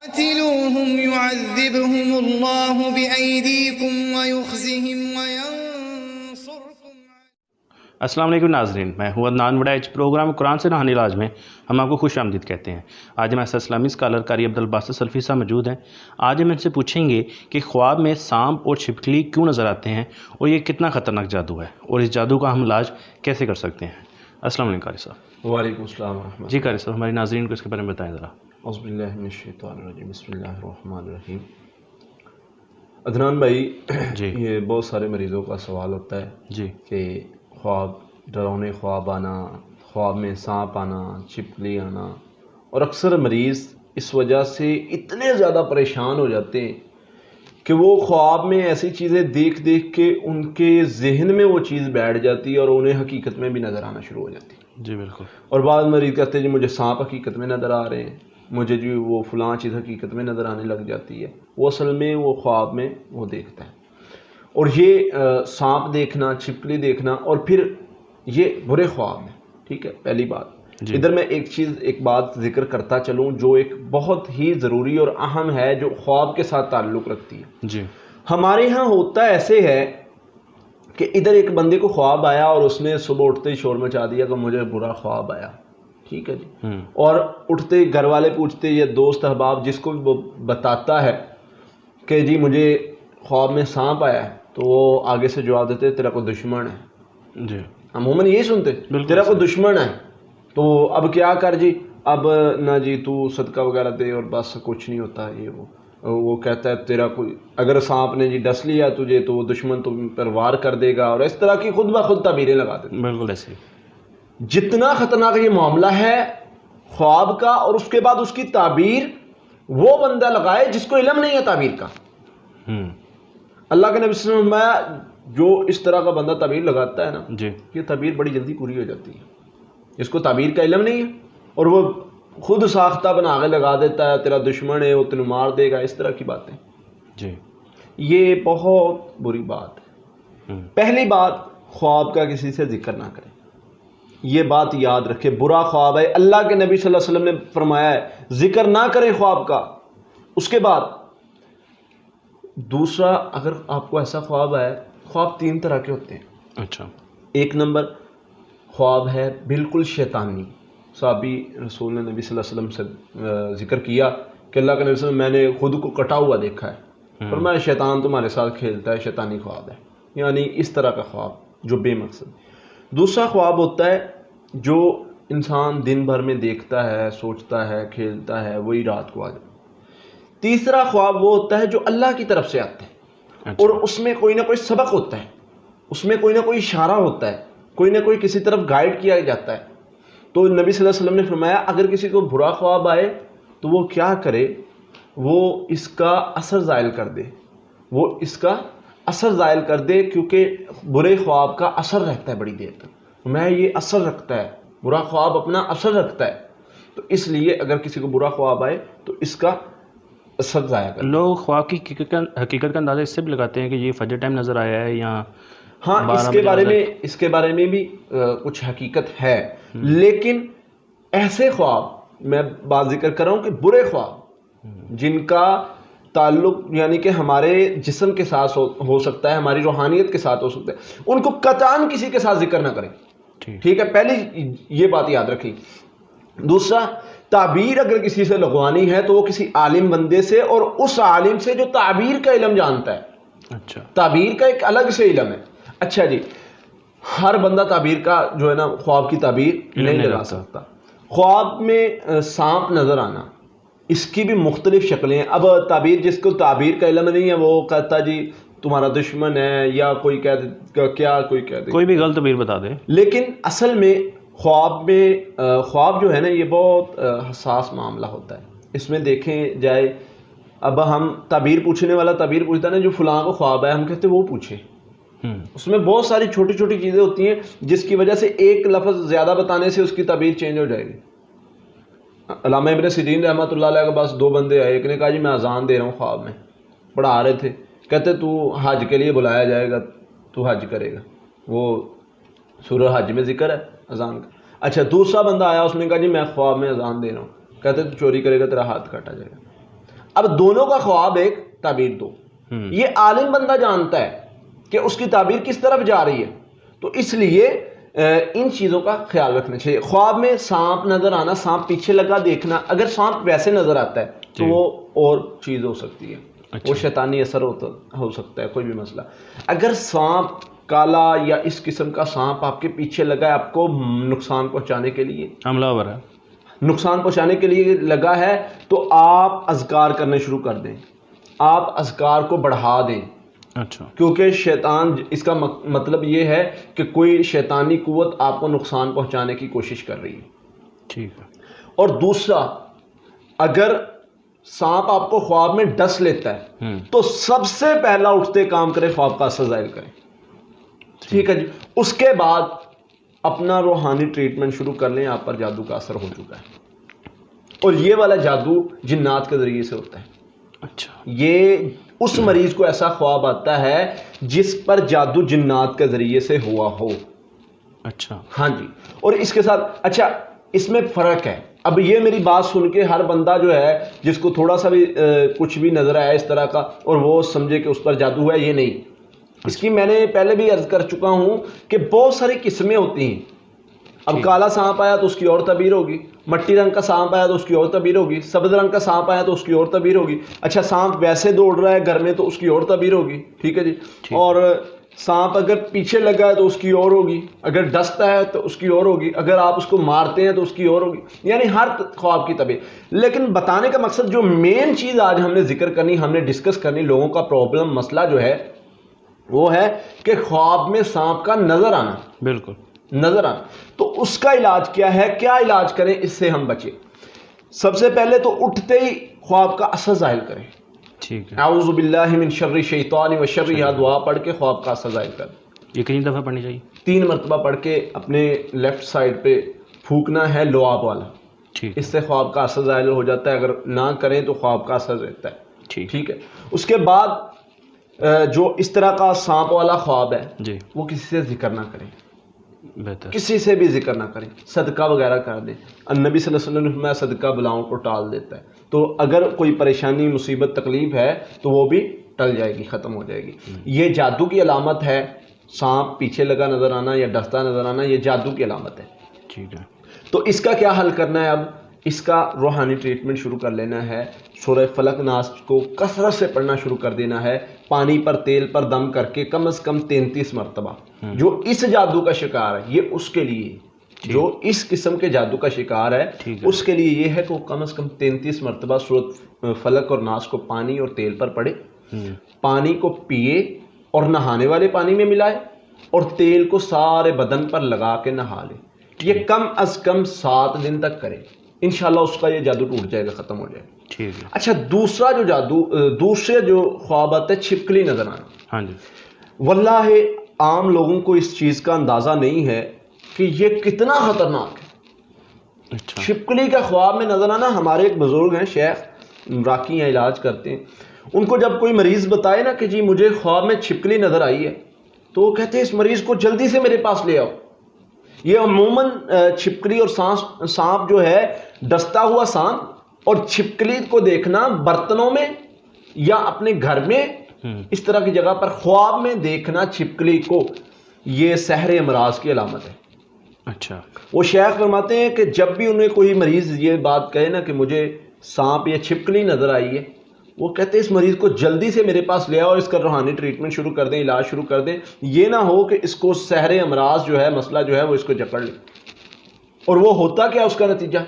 قاتلوهم يعذبهم الله بأيديكم ويخزهم وينصركم. السلام علیکم ناظرین، میں ہوں عدنان وڑائچ۔ پروگرام قرآن سے نہانی علاج میں ہم آپ کو خوش آمدید کہتے ہیں۔ آج ہمارے اسلامی اسکالر قاری عبدالباسط سلفی صاحب موجود ہیں۔ آج ہم ان سے پوچھیں گے کہ خواب میں سانپ اور چھپکلی کیوں نظر آتے ہیں اور یہ کتنا خطرناک جادو ہے اور اس جادو کا ہم علاج کیسے کر سکتے ہیں۔ السلام علیکم قاری صاحب۔ وعلیکم السلام ورحمۃ جی قاری صاحب، ہماری ناظرین کو اس کے بارے میں بتائیں ذرا۔ اعوذ باللہ من الشیطان الرجیم، بسم اللہ الرحمن الرحیم۔ عدنان بھائی، جی یہ بہت سارے مریضوں کا سوال ہوتا ہے جی کہ خواب، ڈراؤنے خواب آنا، خواب میں سانپ آنا، چھپکلی آنا، اور اکثر مریض اس وجہ سے اتنے زیادہ پریشان ہو جاتے ہیں کہ وہ خواب میں ایسی چیزیں دیکھ دیکھ کے ان کے ذہن میں وہ چیز بیٹھ جاتی ہے اور انہیں حقیقت میں بھی نظر آنا شروع ہو جاتی ہے۔ جی بالکل۔ اور بعض مریض کہتے ہیں جی مجھے سانپ حقیقت میں نظر آ رہے ہیں، مجھے جو وہ فلاں چیز حقیقت میں نظر آنے لگ جاتی ہے۔ وہ اصل میں وہ خواب میں وہ دیکھتا ہے۔ اور یہ سانپ دیکھنا، چھپکلی دیکھنا، اور پھر یہ برے خواب ہیں، ٹھیک ہے، پہلی بات۔ جی ادھر میں ایک بات ذکر کرتا چلوں جو ایک بہت ہی ضروری اور اہم ہے، جو خواب کے ساتھ تعلق رکھتی ہے۔ جی ہمارے ہاں ہوتا ایسے ہے کہ ادھر ایک بندے کو خواب آیا اور اس نے صبح اٹھتے ہی شور مچا دیا کہ مجھے برا خواب آیا، ٹھیک ہے جی۔ اور اٹھتے ہی گھر والے پوچھتے یا دوست احباب جس کو بھی وہ بتاتا ہے کہ جی مجھے خواب میں سانپ آیا ہے، تو وہ آگے سے جواب دیتے تیرا کوئی دشمن ہے۔ جی عموماً یہی سنتے، تیرا کوئی دشمن ہے، تو اب کیا کر جی، اب نہ جی تو صدقہ وغیرہ دے اور بس کچھ نہیں ہوتا یہ وہ کہتا ہے تیرا کوئی، اگر سانپ نے جی ڈس لیا تجھے تو وہ دشمن تم پر وار کر دے گا، اور اس طرح کی خود بخود تعبیریں لگا دیتے۔ بالکل ایسے۔ جتنا خطرناک یہ معاملہ ہے خواب کا، اور اس کے بعد اس کی تعبیر وہ بندہ لگائے جس کو علم نہیں ہے تعبیر کا۔ اللہ کے نبی صلی اللہ علیہ وسلم نے فرمایا جو اس طرح کا بندہ تعبیر لگاتا ہے نا، جی یہ تعبیر بڑی جلدی پوری ہو جاتی ہے۔ جس کو تعبیر کا علم نہیں ہے اور وہ خود ساختہ بنا کے لگا دیتا ہے تیرا دشمن ہے وہ تینوں مار دے گا، اس طرح کی باتیں، جی یہ بہت بری بات ہے۔ پہلی بات، خواب کا کسی سے ذکر نہ کریں، یہ بات یاد رکھے، برا خواب ہے، اللہ کے نبی صلی اللہ علیہ وسلم نے فرمایا ہے ذکر نہ کریں خواب کا۔ اس کے بعد دوسرا، اگر آپ کو ایسا خواب ہے، خواب تین طرح کے ہوتے ہیں۔ اچھا۔ ایک نمبر خواب ہے بالکل شیطانی۔ صحابی رسول نے نبی صلی اللہ علیہ وسلم سے ذکر کیا کہ اللہ کے نبی صلی اللہ علیہ وسلم میں نے خود کو کٹا ہوا دیکھا ہے، فرمایا شیطان تمہارے ساتھ کھیلتا ہے، شیطانی خواب ہے، یعنی اس طرح کا خواب جو بے مقصد۔ دوسرا خواب ہوتا ہے جو انسان دن بھر میں دیکھتا ہے، سوچتا ہے، کھیلتا ہے، وہی رات کو آ جائے۔ تیسرا خواب وہ ہوتا ہے جو اللہ کی طرف سے آتا ہے، اور اس میں کوئی نہ کوئی سبق ہوتا ہے، اس میں کوئی نہ کوئی اشارہ ہوتا ہے، کوئی نہ کوئی کسی طرف گائیڈ کیا جاتا ہے۔ تو نبی صلی اللہ علیہ وسلم نے فرمایا اگر کسی کو برا خواب آئے تو وہ کیا کرے، وہ اس کا اثر زائل کر دے، وہ اس کا اثر زائل کر دے، کیونکہ برے خواب کا اثر رہتا ہے بڑی دیر تک۔ میں یہ اثر رکھتا ہے، برا خواب اپنا اثر رکھتا ہے، تو اس لیے اگر کسی کو برا خواب آئے تو اس کا اثر ضائع کر دے۔ لوگ خواب کی حقیقت کا اندازہ اس سے بھی لگاتے ہیں کہ یہ فجر ٹائم نظر آیا ہے یا ہاں، اس کے بارے میں بھی کچھ حقیقت ہے، لیکن ایسے خواب میں بات ذکر کر رہا ہوں کہ برے خواب جن کا تعلق یعنی کہ ہمارے جسم کے ساتھ ہو سکتا ہے، ہماری روحانیت کے ساتھ ہو سکتا ہے، ان کو قطعاً کسی کے ساتھ ذکر نہ کریں، ٹھیک ہے، پہلی یہ بات یاد رکھیں۔ دوسرا، تعبیر اگر کسی سے لگوانی ہے تو وہ کسی عالم بندے سے، اور اس عالم سے جو تعبیر کا علم جانتا ہے۔ اچھا، تعبیر کا ایک الگ سے علم ہے۔ اچھا جی، ہر بندہ تعبیر کا جو ہے نا خواب کی تعبیر نہیں لگا سکتا۔ خواب میں سانپ نظر آنا، اس کی بھی مختلف شکلیں ہیں۔ اب تعبیر، جس کو تعبیر کا علم نہیں ہے وہ کہتا جی تمہارا دشمن ہے، یا کوئی کہہ دے کیا، کوئی کہہ دے کوئی بھی غلط تعبیر بتا دے۔ لیکن اصل میں خواب جو ہے نا یہ بہت حساس معاملہ ہوتا ہے۔ اس میں دیکھیں جائے، اب ہم تعبیر پوچھنے والا تعبیر پوچھتا ہے نا جو فلاں کو خواب ہے، ہم کہتے ہیں وہ پوچھے۔ اس میں بہت ساری چھوٹی چھوٹی چیزیں ہوتی ہیں جس کی وجہ سے ایک لفظ زیادہ بتانے سے اس کی تعبیر چینج ہو جائے گی۔ علامہ ابن سیرین رحمۃ اللہ علیہ کے پاس دو بندے آئے، ایک نے کہا جی میں اذان دے رہا ہوں، خواب میں پڑھا رہے تھے، کہتے تو حج کے لیے بلایا جائے گا، تو حج کرے گا، وہ سورہ حج میں ذکر ہے اذان کا۔ اچھا، دوسرا بندہ آیا، اس نے کہا جی میں خواب میں اذان دے رہا ہوں، کہتے تو چوری کرے گا، تیرا ہاتھ کاٹا جائے گا۔ اب دونوں کا خواب ایک، تعبیر دو. یہ عالم بندہ جانتا ہے کہ اس کی تعبیر کس طرف جا رہی ہے، تو اس لیے ان چیزوں کا خیال رکھنا چاہیے. خواب میں سانپ نظر آنا، سانپ پیچھے لگا دیکھنا، اگر سانپ ویسے نظر آتا ہے تو وہ اور چیز ہو سکتی ہے، وہ شیطانی اثر ہو سکتا ہے، کوئی بھی مسئلہ. اگر سانپ کالا یا اس قسم کا سانپ آپ کے پیچھے لگا ہے، آپ کو نقصان پہنچانے کے لیے، حملہ ہو رہا ہے، نقصان پہنچانے کے لیے لگا ہے، تو آپ اذکار کرنے شروع کر دیں، آپ اذکار کو بڑھا دیں. اچھا، کیونکہ شیطان، اس کا مطلب یہ ہے کہ کوئی شیطانی قوت آپ کو نقصان پہنچانے کی کوشش کر رہی ہے. ٹھیک ہے. اور دوسرا، اگر سانپ آپ کو خواب میں ڈس لیتا ہے تو سب سے پہلا اٹھتے کام کرے، خواب کا اثر ظاہر کریں. ٹھیک ہے جی. اس کے بعد اپنا روحانی ٹریٹمنٹ شروع کر لیں، آپ پر جادو کا اثر ہو چکا ہے. اور یہ والا جادو جنات کے ذریعے سے ہوتا ہے. اچھا، یہ اس مریض کو ایسا خواب آتا ہے جس پر جادو جنات کے ذریعے سے ہوا ہو. اچھا، ہاں جی. اور اس کے ساتھ اچھا، اس میں فرق ہے. اب یہ میری بات سن کے ہر بندہ جو ہے جس کو تھوڑا سا بھی کچھ بھی نظر آیا اس طرح کا اور وہ سمجھے کہ اس پر جادو ہے، یہ نہیں. اس کی میں نے پہلے بھی عرض کر چکا ہوں کہ بہت ساری قسمیں ہوتی ہیں. اب کالا سانپ آیا تو اس کی اور تعبیر ہوگی، مٹی رنگ کا سانپ آیا تو اس کی اور تعبیر ہوگی، سبز رنگ کا سانپ آیا تو اس کی اور تعبیر ہوگی. اچھا، سانپ ویسے دوڑ رہا ہے گھر میں تو اس کی اور تعبیر ہوگی. ٹھیک ہے جی. اور سانپ اگر پیچھے لگا ہے تو اس کی اور ہوگی، اگر ڈستا ہے تو اس کی اور ہوگی، اگر آپ اس کو مارتے ہیں تو اس کی اور ہوگی. یعنی ہر خواب کی تعبیر. لیکن بتانے کا مقصد، جو مین چیز آج ہم نے ذکر کرنی، ہم نے ڈسکس کرنی، لوگوں کا پرابلم مسئلہ جو ہے وہ ہے کہ خواب میں سانپ کا نظر آنا. بالکل نظر آنا. تو اس کا علاج کیا ہے، کیا علاج کریں اس سے ہم بچیں؟ سب سے پہلے تو اٹھتے ہی خواب کا اثر ظاہر کریں. ٹھیک ہے. اعوذ باللہ من شر الشیطان و شر، یہ دعا پڑھ کے خواب کا اثر ظاہر کریں. یہ کتنی دفعہ پڑھنی چاہیے؟ 3 مرتبہ پڑھ کے اپنے لیفٹ سائڈ پہ پھونکنا ہے، لعاب والا. ٹھیک، اس سے خواب کا اثر ظاہر ہو جاتا ہے. اگر نہ کریں تو خواب کا اثر رہتا ہے. ٹھیک ہے. اس کے بعد جو اس طرح کا سانپ والا خواب ہے جی، وہ کسی سے ذکر نہ کریں، بہتر. کسی سے بھی ذکر نہ کریں، صدقہ وغیرہ کر دیں. النبی صلی اللہ علیہ وسلم نے فرمایا صدقہ بلاؤں کو ٹال دیتا ہے. تو اگر کوئی پریشانی، مصیبت، تکلیف ہے تو وہ بھی ٹل جائے گی، ختم ہو جائے گی. یہ جادو کی علامت ہے. سانپ پیچھے لگا نظر آنا یا ڈستا نظر آنا، یہ جادو کی علامت ہے. ٹھیک ہے. تو اس کا کیا حل کرنا ہے؟ اب اس کا روحانی ٹریٹمنٹ شروع کر لینا ہے. سورہ فلق ناس کو کثرت سے پڑھنا شروع کر دینا ہے، پانی پر تیل پر دم کر کے کم از کم 33 مرتبہ. جو اس جادو کا شکار ہے، یہ اس کے لیے، جو اس قسم کے جادو کا شکار ہے اس کے لیے یہ ہے کہ وہ کم از کم 33 مرتبہ سورۃ فلق اور ناس کو پانی اور تیل پر پڑھے. پانی کو پیے اور نہانے والے پانی میں ملائے، اور تیل کو سارے بدن پر لگا کے نہا لے. یہ کم از کم 7 دن تک کرے. انشاءاللہ اس کا یہ جادو ٹوٹ جائے گا، ختم ہو جائے گا. ٹھیک ہے. اچھا، دوسرا جو جادو، دوسرے جو خواب آتے ہیں، چھپکلی نظر آنا. ہاں جی. واللہ عام لوگوں کو اس چیز کا اندازہ نہیں ہے کہ یہ کتنا خطرناک ہے. اچھا. چھپکلی کا خواب میں نظر آنا. ہمارے ایک بزرگ ہیں، شیخ راکی ہیں، علاج کرتے ہیں. ان کو جب کوئی مریض بتائے نا کہ جی مجھے خواب میں چھپکلی نظر آئی ہے، تو وہ کہتے ہیں اس مریض کو جلدی سے میرے پاس لے آؤ. یہ عموماً چھپکلی اور سانپ جو ہے، ڈستا ہوا سانپ اور چھپکلی کو دیکھنا برتنوں میں یا اپنے گھر میں اس طرح کی جگہ پر خواب میں دیکھنا چھپکلی کو، یہ سحر امراض کی علامت ہے. اچھا. وہ شیخ فرماتے ہیں کہ جب بھی انہیں کوئی مریض یہ بات کہے نا کہ مجھے سانپ یا چھپکلی نظر آئی ہے، وہ کہتے ہیں اس مریض کو جلدی سے میرے پاس لے آؤ، اس کا روحانی ٹریٹمنٹ شروع کر دیں، علاج شروع کر دیں. یہ نہ ہو کہ اس کو سحر امراض جو ہے، مسئلہ جو ہے وہ اس کو جکڑ لے. اور وہ ہوتا کیا اس کا نتیجہ؟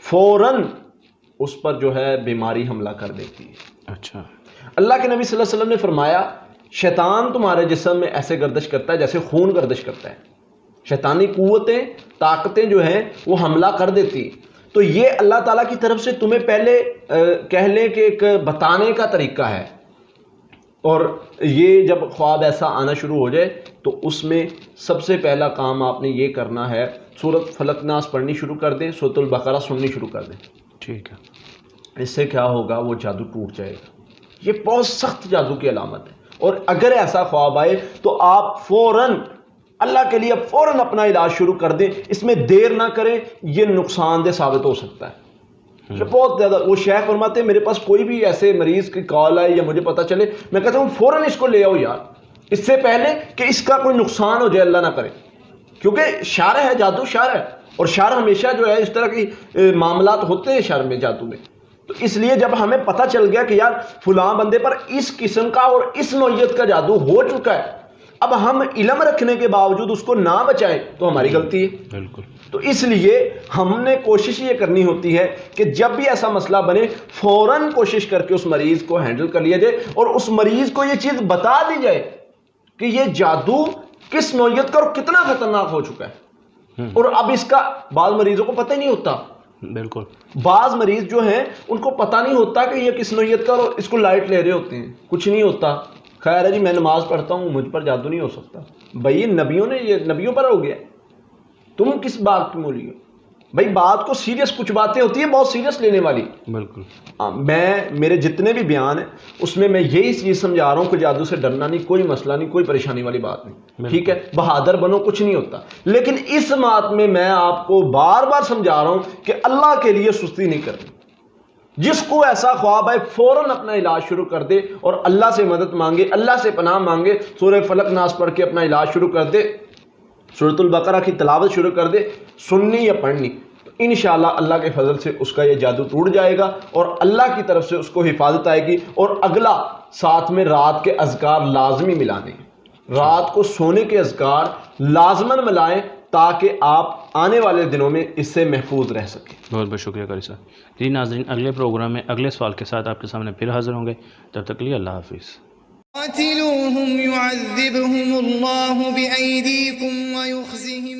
فوراً اس پر جو ہے بیماری حملہ کر دیتی ہے. اچھا. اللہ کے نبی صلی اللہ علیہ وسلم نے فرمایا شیطان تمہارے جسم میں ایسے گردش کرتا ہے جیسے خون گردش کرتا ہے. شیطانی قوتیں، طاقتیں جو ہیں وہ حملہ کر دیتی. تو یہ اللہ تعالیٰ کی طرف سے تمہیں پہلے کہہ لیں کہ ایک بتانے کا طریقہ ہے. اور یہ جب خواب ایسا آنا شروع ہو جائے تو اس میں سب سے پہلا کام آپ نے یہ کرنا ہے، سورۃ فلق ناس پڑھنی شروع کر دیں، سورۃ البقرہ سننی شروع کر دیں. ٹھیک ہے. اس سے کیا ہوگا؟ وہ جادو ٹوٹ جائے گا. یہ بہت سخت جادو کی علامت ہے. اور اگر ایسا خواب آئے تو آپ فوراً اللہ کے لیے فوراً اپنا علاج شروع کر دیں. اس میں دیر نہ کریں، یہ نقصان دہ ثابت ہو سکتا ہے. بہت زیادہ. وہ شیخ فرماتے ہیں میرے پاس کوئی بھی ایسے مریض کی کال آئے یا مجھے پتہ چلے, میں کہتا ہوں فوراً اس کو لے آؤ یار, اس سے پہلے کہ اس کا کوئی نقصان ہو جائے, اللہ نہ کرے. کیونکہ شر ہے, جادو شر ہے, اور شر ہمیشہ جو ہے اس طرح کی معاملات ہوتے ہیں شر میں, جادو میں. تو اس لیے جب ہمیں پتہ چل گیا کہ یار فلاں بندے پر اس قسم کا اور اس نوعیت کا جادو ہو چکا ہے, اب ہم علم رکھنے کے باوجود اس کو نہ بچائیں تو ہماری غلطی ہے. بالکل. تو اس لیے ہم نے کوشش یہ کرنی ہوتی ہے کہ جب بھی ایسا مسئلہ بنے فوراً کوشش کر کے اس مریض کو ہینڈل کر لیا جائے, اور اس مریض کو یہ چیز بتا دی جائے کہ یہ جادو کس نوعیت کا اور کتنا خطرناک ہو چکا ہے. اور اب اس کا بعض مریضوں کو پتہ ہی نہیں ہوتا. بالکل. بعض مریض جو ہیں ان کو پتہ نہیں ہوتا کہ یہ کس نوعیت کا, اور اس کو لائٹ لے رہے ہوتے ہیں, کچھ نہیں ہوتا, خیر ہے جی میں نماز پڑھتا ہوں مجھ پر جادو نہیں ہو سکتا. بھائی نبیوں نے, یہ نبیوں پر ہو گیا, تم کس بات کی مولی ہو بھائی. بات کو سیریس, کچھ باتیں ہوتی ہیں بہت سیریس لینے والی. بالکل. میرے جتنے بھی بیان ہیں اس میں یہی چیز سمجھا رہا ہوں کہ جادو سے ڈرنا نہیں, کوئی مسئلہ نہیں, کوئی پریشانی والی بات نہیں, ٹھیک ہے. بہادر بنو, کچھ نہیں ہوتا. لیکن اس بات میں میں آپ کو بار بار سمجھا رہا ہوں کہ اللہ کے لیے سستی نہیں کرنی. جس کو ایسا خواب ہے فوراً اپنا علاج شروع کر دے اور اللہ سے مدد مانگے, اللہ سے پناہ مانگے, سورہ فلق ناس پڑھ کے اپنا علاج شروع کر دے, سورۃ البقرہ کی تلاوت شروع کر دے, سننی یا پڑھنی, تو انشاءاللہ اللہ کے فضل سے اس کا یہ جادو ٹوٹ جائے گا اور اللہ کی طرف سے اس کو حفاظت آئے گی. اور اگلا ساتھ میں رات کے اذکار لازمی ملانے, رات کو سونے کے اذکار لازماً ملائیں تاکہ آپ آنے والے دنوں میں اس سے محفوظ رہ سکیں. بہت بہت شکریہ قاری صاحب. جی ناظرین, اگلے پروگرام میں اگلے سوال کے ساتھ آپ کے سامنے پھر حاضر ہوں گے. تب تک کے لیے اللہ حافظ. قاتلوهم يعذبهم الله بأيديكم ويخزهم